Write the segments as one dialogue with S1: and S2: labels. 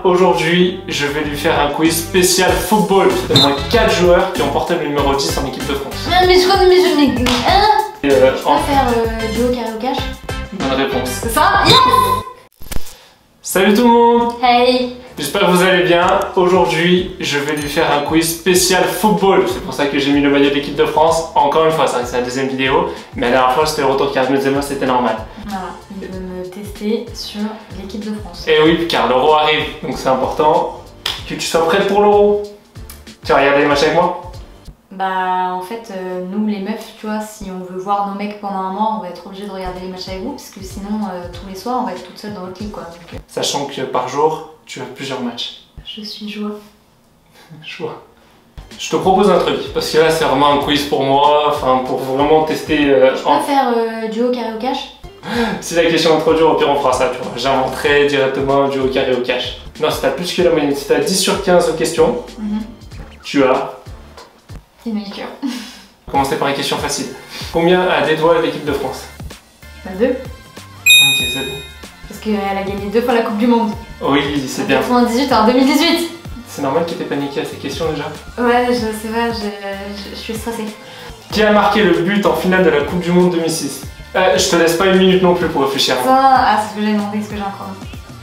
S1: aujourd'hui je vais lui faire un quiz spécial football. C'est au moins 4 joueurs qui ont porté le numéro 10 en équipe de France.
S2: Mais je connais, mais je n'ai...
S1: Je
S2: peux faire duo carré au cash?
S1: Bonne réponse.
S2: C'est ça? Yes!
S1: Salut tout le monde!
S2: Hey!
S1: J'espère que vous allez bien. Aujourd'hui, je vais lui faire un quiz spécial football. C'est pour ça que j'ai mis le maillot de l'équipe de France. Encore une fois, c'est la deuxième vidéo. Mais la dernière fois, c'était le retour de Karim Benzema, c'était normal.
S2: Voilà, il veut me tester sur l'équipe de France.
S1: Et oui, car l'Euro arrive. Donc c'est important que tu sois prête pour l'Euro. Tu vas regarder les matchs avec moi?
S2: Bah en fait, nous les meufs, tu vois, si on veut voir nos mecs pendant un mois, on va être obligé de regarder les matchs avec vous. Parce que sinon, tous les soirs, on va être toute seule dans notre lit, quoi. Donc,
S1: Sachant que par jour, tu as plusieurs matchs.
S2: je suis joie.
S1: Choix. Je te propose un truc, parce que là c'est vraiment un quiz pour moi, enfin pour vraiment tester.
S2: Je peux faire duo carré au cash?
S1: Si la question est trop dure, au pire on fera ça, tu vois. J'inventerai directement un duo carré au cash. Non, si t'as plus que la moyenne, si t'as 10 sur 15 questions, tu as.
S2: Une manicure.
S1: Commencer par une question facile. Combien a des doigts l'équipe de France?
S2: Bah 2.
S1: Ok, c'est bon.
S2: Parce qu'elle a gagné 2 fois la Coupe du Monde.
S1: Oui, c'est bien.
S2: En 98 et en 2018.
S1: C'est normal qu'il t'ait paniqué à ces questions déjà.
S2: Ouais, je sais pas, je suis stressée.
S1: Qui a marqué le but en finale de la Coupe du Monde 2006? Je te laisse pas une minute non plus pour réfléchir.
S2: Ah, c'est ce que j'ai demandé, ce que j'ai encore.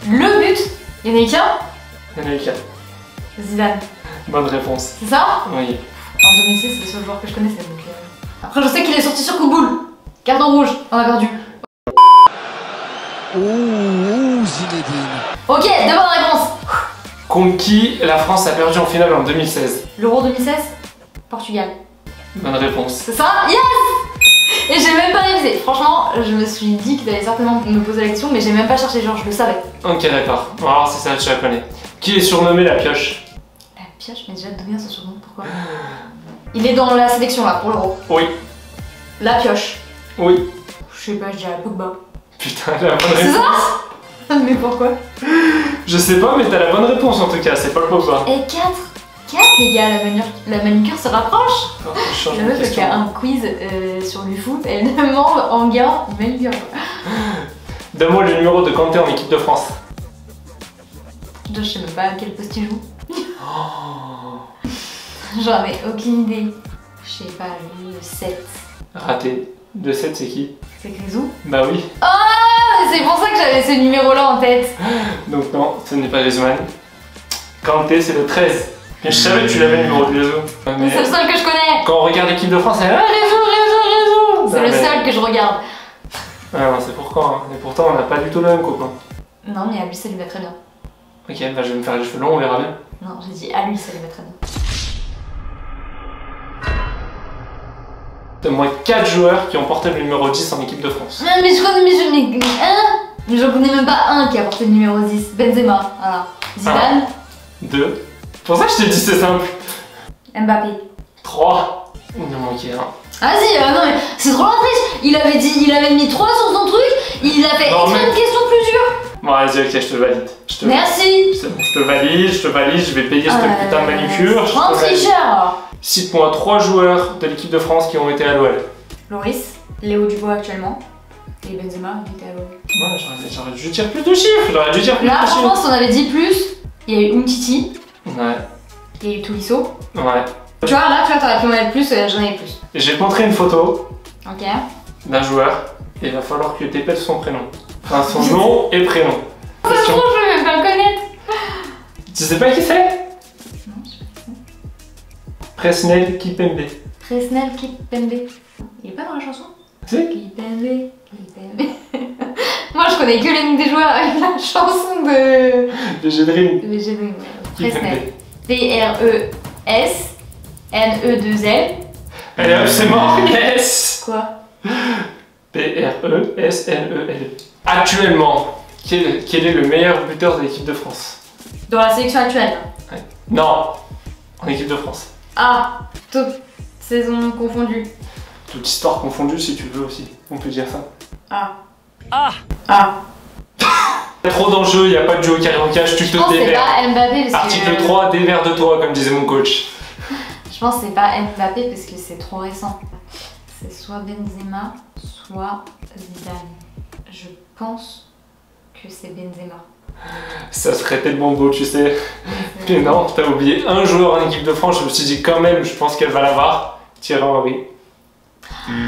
S2: Le but, il y en a eu qu'un?
S1: Il y en a eu 4.
S2: Zidane.
S1: Bonne réponse.
S2: C'est ça?
S1: Oui.
S2: En 2006, c'est le seul joueur que je connaissais. Donc, Après, je sais qu'il est sorti sur coup de boule. Carton rouge, on a perdu.
S3: Zinedine.
S2: Ok, deux bonnes réponses.
S1: Contre qui la France a perdu en finale en 2016?
S2: L'Euro 2016, Portugal.
S1: Bonne réponse.
S2: C'est ça? Yes! Et j'ai même pas révisé. Franchement, je me suis dit que t'allais certainement me poser la question, mais j'ai même pas cherché, genre je le savais.
S1: Ok, d'accord. On va voir si ça tu la connais. Qui est surnommé la pioche?
S2: La pioche, mais déjà d'où vient ce surnom? Pourquoi? Il est dans la sélection là pour l'Euro.
S1: Oui.
S2: La pioche.
S1: Oui.
S2: Je sais pas, je dirais Pogba.
S1: Putain, la bonne
S2: C'est
S1: réponse.
S2: ça? Mais pourquoi?
S1: Je sais pas, mais t'as la bonne réponse en tout cas, c'est pas le Pogba.
S2: Et 4 les gars, la manucure se rapproche.
S1: Non, je change
S2: La
S1: de
S2: meuf elle
S1: question.
S2: fait un quiz sur du foot, elle demande en gars une manucure.
S1: Donne-moi le numéro de Kanté en équipe de France.
S2: Je sais même pas à quel poste il joue. J'en ai aucune idée. Je sais pas, lui, le 7.
S1: Raté. Le 7 c'est qui?
S2: C'est Grisou?
S1: Bah oui.
S2: Ah, c'est pour ça que j'avais ce numéro là en tête.
S1: Donc non, ce n'est pas Griezmann. Kanté c'est le 13. Mais je savais que tu l'avais le numéro de Griezmann.
S2: Mais c'est le seul que je connais.
S1: Quand on regarde l'équipe de France, elle Griezmann.
S2: C'est le seul que je regarde.
S1: Ah non, c'est pourquoi. Hein. Et pourtant on n'a pas du tout le même copain.
S2: Non, mais à lui ça lui va très bien.
S1: Ok, bah je vais me faire les cheveux longs, on verra bien.
S2: Non, j'ai dit à lui ça lui va très bien.
S1: Donne-moi 4 joueurs qui ont porté le numéro 10 en équipe de France.
S2: Mais je connais, mais je n'ai mais j'en connais même pas un qui a porté le numéro 10. Benzema, voilà. Zidane.
S1: 2. C'est pour ça que je t'ai dit c'est simple.
S2: Mbappé.
S1: 3. Il en manquait un.
S2: Ah si, non mais c'est trop la triche. Il avait mis 3 sur son truc, il a fait
S1: Non,
S2: exprès
S1: mais-
S2: une question plus dure.
S1: Bon vas-y, ok, je te valide.
S2: Merci.
S1: C'est bon, je te valide, je vais payer cette putain de manucure. je
S2: Grand
S1: te valide.
S2: tricheur.
S1: Cite-moi 3 joueurs de l'équipe de France qui ont été à l'OL.
S2: Loris, Léo Dubois actuellement. Et Benzema, il était à l'OL.
S1: Ouais, j'aurais dû dire plus de chiffres, j'aurais dû dire plus
S2: Là,
S1: de
S2: franchement,
S1: chiffres.
S2: si on avait dit plus, il y a eu Umtiti,
S1: Ouais,
S2: il y a eu Tolisso.
S1: ouais.
S2: Tu vois, là, t'aurais pu en mettre plus, j'en avais plus.
S1: Et je vais te montrer une photo
S2: Ok.
S1: d'un joueur et il va falloir que tu épelles son prénom. Enfin, son nom et prénom.
S2: Ça se trouve, je vais même pas le connaître.
S1: Tu sais pas qui c'est?
S2: Non, je sais pas.
S1: Presnel Kipembe.
S2: Presnel Kipembe. Il est pas dans la chanson?
S1: Si?
S2: Kipembe, Kipembe. Moi, je connais que les noms des joueurs avec la chanson de...
S1: De Gédrine.
S2: VG de Presnel.
S1: Kipembe.
S2: P-R-E-S-N-E-2-L.
S1: Allez hop, c'est mort. Yes.
S2: Quoi?
S1: P-R-E-S-N-E-L. Actuellement, quel est le meilleur buteur de l'équipe de France?
S2: Dans la sélection actuelle.
S1: Ouais. Non, en équipe de France.
S2: Ah, toute saison confondue.
S1: Toute histoire confondue si tu veux aussi, on peut dire ça.
S2: Ah.
S3: Ah.
S2: Ah.
S1: Il y a trop d'enjeux, il n'y a pas de jeu au carré au cash, tu
S2: Je
S1: te
S2: pense que c'est
S1: déverres.
S2: pas Mbappé parce
S1: Article
S2: que...
S1: 3, déverre de toi, comme disait mon coach.
S2: Je pense que c'est pas Mbappé parce que c'est trop récent. C'est soit Benzema, soit Zidane. Je pense que c'est Benzema.
S1: Ça serait tellement beau, tu sais. Mais non, t'as oublié un joueur en équipe de France. Je me suis dit quand même, je pense qu'elle va l'avoir. Thierry Henry.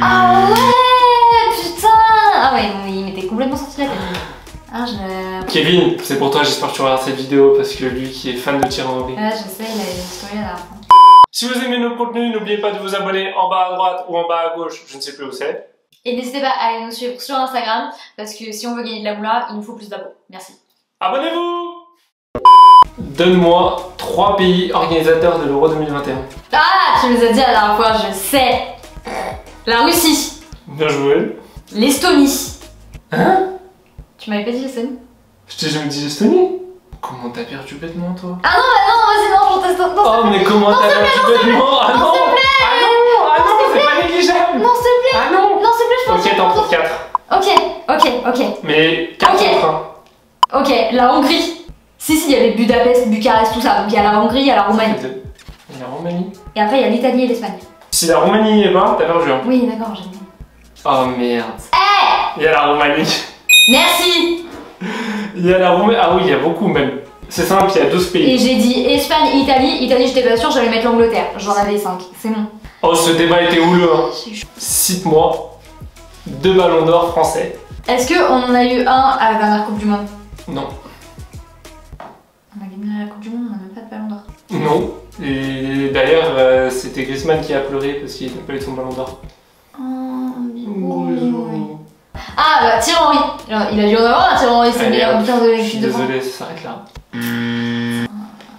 S2: Ah ouais, putain. Ah ouais, il m'était complètement sorti la tête. Ah,
S1: Kevin, c'est pour toi, j'espère que tu regardes cette vidéo parce que lui qui est fan de Thierry Henry.
S2: Ouais, je sais, il a une story à la fin.
S1: Si vous aimez nos contenus, n'oubliez pas de vous abonner en bas à droite ou en bas à gauche, je ne sais plus où c'est.
S2: Et n'hésitez pas à aller nous suivre sur Instagram parce que si on veut gagner de la moula, il nous faut plus d'abos. Merci.
S1: Abonnez-vous! Donne-moi 3 pays organisateurs de l'Euro 2021.
S2: Ah, tu les as dit la dernière fois, je sais. La Russie.
S1: Bien joué.
S2: L'Estonie.
S1: Hein?
S2: Tu m'avais pas dit l'Estonie?
S1: Je t'ai jamais dit l'Estonie? Comment t'as perdu bêtement toi?
S2: Ah non, bah non, vas-y, non, je teste.
S1: Oh mais comment t'as perdu bêtement? Ah non! Ah non! Ah non, c'est pas négligeable!
S2: Non, s'il te plaît!
S1: Ah non!
S2: Non, s'il te plaît, je pense
S1: Ok, t'en trouves 4.
S2: Ok.
S1: Mais 4
S2: Ok.
S1: contre 1.
S2: Ok, la Hongrie. Si, il y avait Budapest, Bucarest, tout ça. Donc il y a la Hongrie, il y a la Roumanie.
S1: Il y a la Roumanie.
S2: Et après, il y a l'Italie et l'Espagne.
S1: Si la Roumanie n'y est pas, t'as perdu. Hein.
S2: Oui, d'accord, j'ai dit.
S1: Oh merde.
S2: Eh!
S1: Il y a la Roumanie.
S2: Merci!
S1: Il y a la Roumanie. Ah oui, il y a beaucoup même. C'est simple, il y a 12 pays.
S2: Et j'ai dit Espagne, Italie. Italie, j'étais pas sûre, j'allais mettre l'Angleterre. J'en avais 5. C'est bon.
S1: Oh, ce débat était houleux. Hein.
S2: C'est chaud.
S1: Cite-moi 2 ballons d'or français.
S2: Est-ce qu'on en a eu un à la dernière Coupe du Monde?
S1: Non.
S2: On a gagné la Coupe du Monde, on n'a même pas de ballon d'or.
S1: Non. Et d'ailleurs, c'était Griezmann qui a pleuré parce qu'il n'a pas eu son ballon d'or.
S2: Ah bah Thierry Henry. Il a dû en avoir un Thierry Henry, c'est le meilleur buteur de l'équipe de France.
S1: Désolé, ça s'arrête là.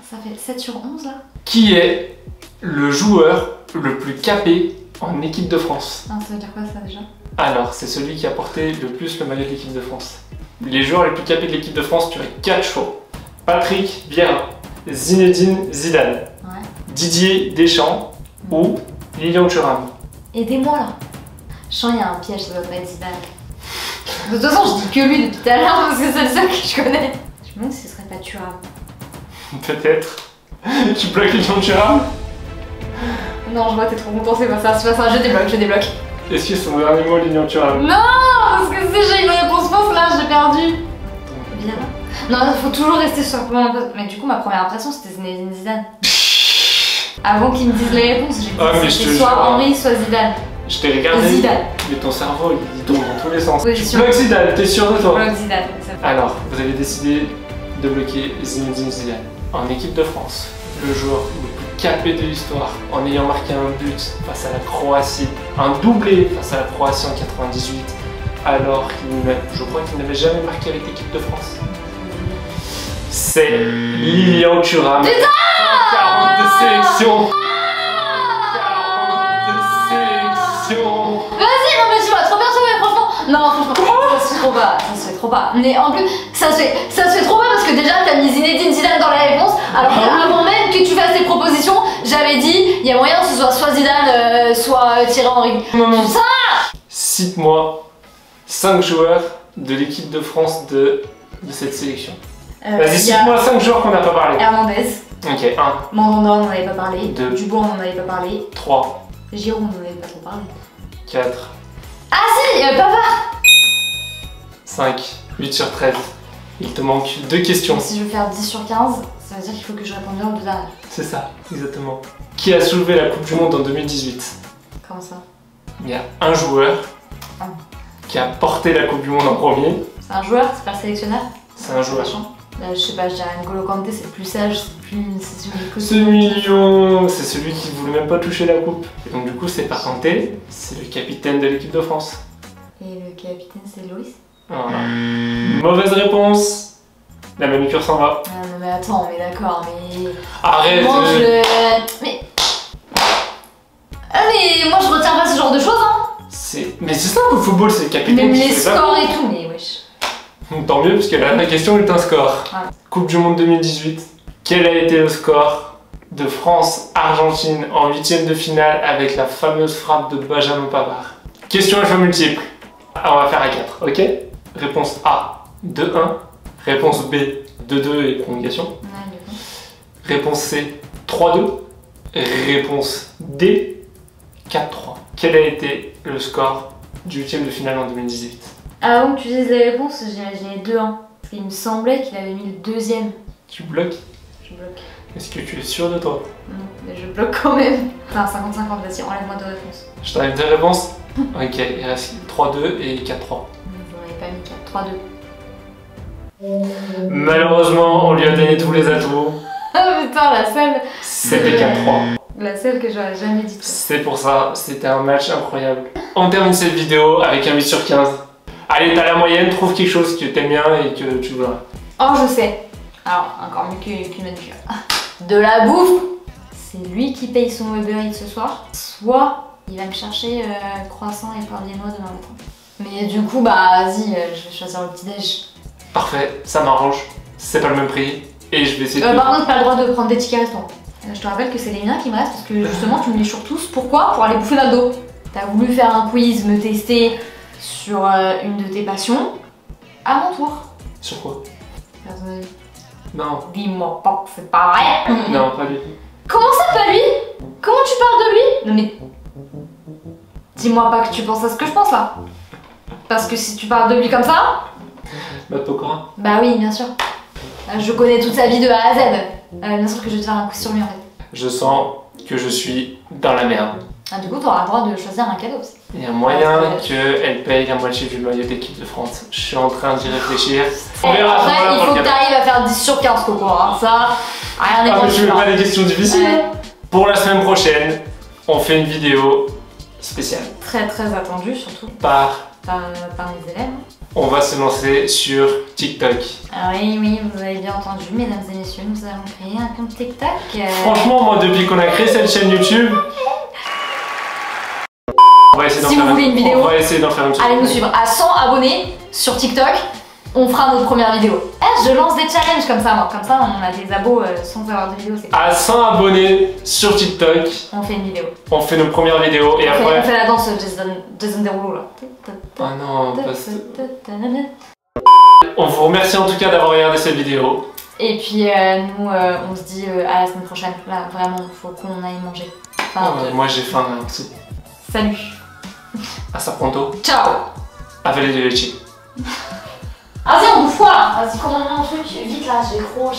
S2: Ça fait 7 sur 11 là.
S1: Qui est le joueur le plus capé en équipe de France?
S2: Ah, ça veut dire quoi ça déjà?
S1: Alors, c'est celui qui a porté le plus le maillot de l'équipe de France. Les joueurs les plus capés de l'équipe de France, tu as 4 choix. Patrick Vieira, Zinedine Zidane,
S2: Ouais.
S1: Didier Deschamps ou Lilian Thuram.
S2: Aidez-moi là. Je sens qu'il y a un piège, ça doit pas être Zidane. De toute façon, je dis que lui depuis tout à l'heure parce que c'est le seul que je connais. Je me demande si ce serait pas Thuram.
S1: Peut-être. Tu bloques Lilian Thuram?
S2: Non, je vois, t'es trop content, c'est pas ça, je débloque.
S1: Est-ce que c'est son dernier mot, Lilian Thuram?
S2: Non, parce que si j'ai une réponse fausse là, j'ai perdu. Vieira. Non, il faut toujours rester sur la première impression. Mais du coup, ma première impression c'était Zinedine Zidane. Avant qu'ils me disent les réponses, j'ai dit que c'était soit Henry, soit Zidane.
S1: Je t'ai regardé.
S2: Zidane.
S1: Mais ton cerveau il tourne dans tous les sens.
S2: Oui,
S1: tu bloques Zidane, t'es sûr de toi?
S2: Bloque Zidane.
S1: Alors, vous avez décidé de bloquer Zinedine Zidane. En équipe de France, le joueur le plus capé de l'histoire, en ayant marqué un but face à la Croatie, un doublé face à la Croatie en 98, alors je crois qu'il n'avait jamais marqué avec l'équipe de France. C'est Lilian Thuram.
S2: Putain!
S1: 42 sélections. 42 sélections.
S2: Vas-y, non mais tu vas trop bien jouer, franchement. Non, franchement, ça se fait trop pas. Ça se fait trop pas. Mais en plus, ça se fait trop pas parce que déjà t'as mis Zinedine Zidane dans la réponse. Alors qu'avant même que tu fasses tes propositions, j'avais dit il y a moyen que ce soit Zidane, soit Thierry Henry.
S1: Non.
S2: Ça!
S1: Cite-moi 5 joueurs de l'équipe de France de cette sélection. Vas-y, cite-moi 5 joueurs qu'on n'a pas parlé.
S2: Hernandez.
S1: Ok, 1.
S2: Mandanda, on n'en avait pas parlé.
S1: 2.
S2: Dubois, on n'en avait pas parlé.
S1: 3.
S2: Giroud, on n'en avait pas trop parlé.
S1: 4.
S2: Ah si, Pavard.
S1: 5. 8 sur 13. Il te manque 2 questions.
S2: Si je veux faire 10 sur 15, ça veut dire qu'il faut que je réponde bien aux deux dernières.
S1: C'est ça, exactement. Qui a soulevé la Coupe du Monde en 2018?
S2: Comment ça?
S1: Il y a un joueur qui a porté la Coupe du Monde en premier.
S2: C'est un joueur, c'est pas le sélectionneur?
S1: C'est un joueur.
S2: Je sais pas, je dirais N'Golo Kanté, c'est plus sage, c'est celui que...
S1: Ce million, c'est celui qui voulait même pas toucher la coupe. Et donc du coup, c'est pas Kanté, c'est le capitaine de l'équipe de France.
S2: Et le capitaine, c'est Loïs?
S1: Voilà. Mauvaise réponse. La manucure s'en va.
S2: Ah non mais attends, mais d'accord, mais...
S1: Arrête.
S2: Moi Mais... Ah mais moi je retiens pas ce genre de choses, hein.
S1: Mais c'est ça le football, c'est le capitaine
S2: Même
S1: qui
S2: les
S1: fait ça.
S2: scores et tout, mais wesh.
S1: Tant mieux, parce que là, la question est un score.
S2: Ah.
S1: Coupe du Monde 2018. Quel a été le score de France-Argentine en 8ème de finale avec la fameuse frappe de Benjamin Pavard? Question à choix multiple. On va faire à 4, ok? Réponse A, 2-1. Réponse B, 2-2 et prolongation.
S2: Ouais, du coup.
S1: Réponse C, 3-2. Réponse D, 4-3. Quel a été le score du 8ème de finale en 2018?
S2: Avant que tu dises les réponses, j'ai 2-1. Parce qu'il me semblait qu'il avait mis le deuxième.
S1: Tu bloques?
S2: Je bloque.
S1: Est-ce que tu es sûr de toi?
S2: Non, mais je bloque quand même. Enfin, 50-50, vas-y, enlève-moi 2 réponses.
S1: Je t'enlève 2 réponses? Ok, il reste 3-2 et 4-3.
S2: Vous n'avez pas mis 4, 3-2.
S1: Malheureusement, on lui a donné tous les atouts.
S2: Ah putain, la seule.
S1: C'était 4-3.
S2: La seule que j'aurais jamais dit.
S1: C'est pour ça, c'était un match incroyable. On termine cette vidéo avec un 8 sur 15. Allez, t'as la moyenne, trouve quelque chose que t'aimes bien et que tu voudras.
S2: Oh, je sais. Alors, encore mieux qu'une manucure. De la bouffe. C'est lui qui paye son Uber Eats ce soir. Soit il va me chercher croissant et pain viennois demain matin. Mais du coup, bah vas-y, je vais choisir le petit-déj.
S1: Parfait, ça m'arrange. C'est pas le même prix. Et je vais essayer de...
S2: Par contre, pas le droit de prendre des tickets restaurants. Je te rappelle que c'est les miens qui me restent parce que justement, tu me les chours tous. Pourquoi? Pour aller bouffer McDo. T'as voulu faire un quiz, me tester sur une de tes passions. À mon tour.
S1: Sur quoi?
S2: Vas-y.
S1: Non.
S2: Dis-moi pas que c'est pas vrai.
S1: Non, pas du tout.
S2: Comment ça, pas lui? Comment tu parles de lui? Non mais... Dis-moi pas que tu penses à ce que je pense là. Parce que si tu parles de lui comme ça...
S1: Bah, Pokora.
S2: Bah oui, bien sûr. Je connais toute sa vie de A à Z. Bien sûr que je vais te faire un quiz sur lui en fait.
S1: Je sens que je suis dans la merde.
S2: Ah, du coup, t'auras le droit de choisir un cadeau aussi.
S1: Il y a moyen qu'elle paye la moitié du maillot d'équipe de France. Je suis en train d'y réfléchir. On verra.
S2: Après, il faut que t'arrives à faire 10 sur 15 Coco. Hein. Ça, rien n'est
S1: Ah, mais je
S2: possible.
S1: veux pas des questions difficiles.
S2: Ouais.
S1: Pour la semaine prochaine, on fait une vidéo spéciale.
S2: Très très attendu surtout
S1: Par
S2: par les élèves.
S1: On va se lancer sur TikTok.
S2: Ah oui, oui, vous avez bien entendu, mesdames et messieurs, nous allons créer un compte TikTok.
S1: Franchement, moi, depuis qu'on a créé cette chaîne YouTube, on va essayer d'en
S2: Si
S1: faire
S2: vous voulez une vidéo,
S1: on va essayer d'en faire une
S2: allez nous suivre à 100 abonnés sur TikTok. On fera notre première vidéo. Je lance des challenges comme ça, moi. Comme ça, on a des abos sans avoir de vidéo.
S1: À 100 abonnés sur TikTok,
S2: On fait une vidéo.
S1: on fait nos premières vidéos et
S2: On
S1: après...
S2: fait la danse Jason Derulo là.
S1: Oh non, on vous remercie en tout cas d'avoir regardé cette vidéo.
S2: Et puis nous, on se dit à la semaine prochaine. Là, vraiment, faut qu'on aille manger. Enfin,
S1: Moi j'ai faim là aussi.
S2: Salut.
S1: Hasta pronto.
S2: Ciao.
S1: Avec les leche.
S2: Vas-y, on bouffe quoi là? Vas-y, commande-moi un truc. Vite là, j'ai gros.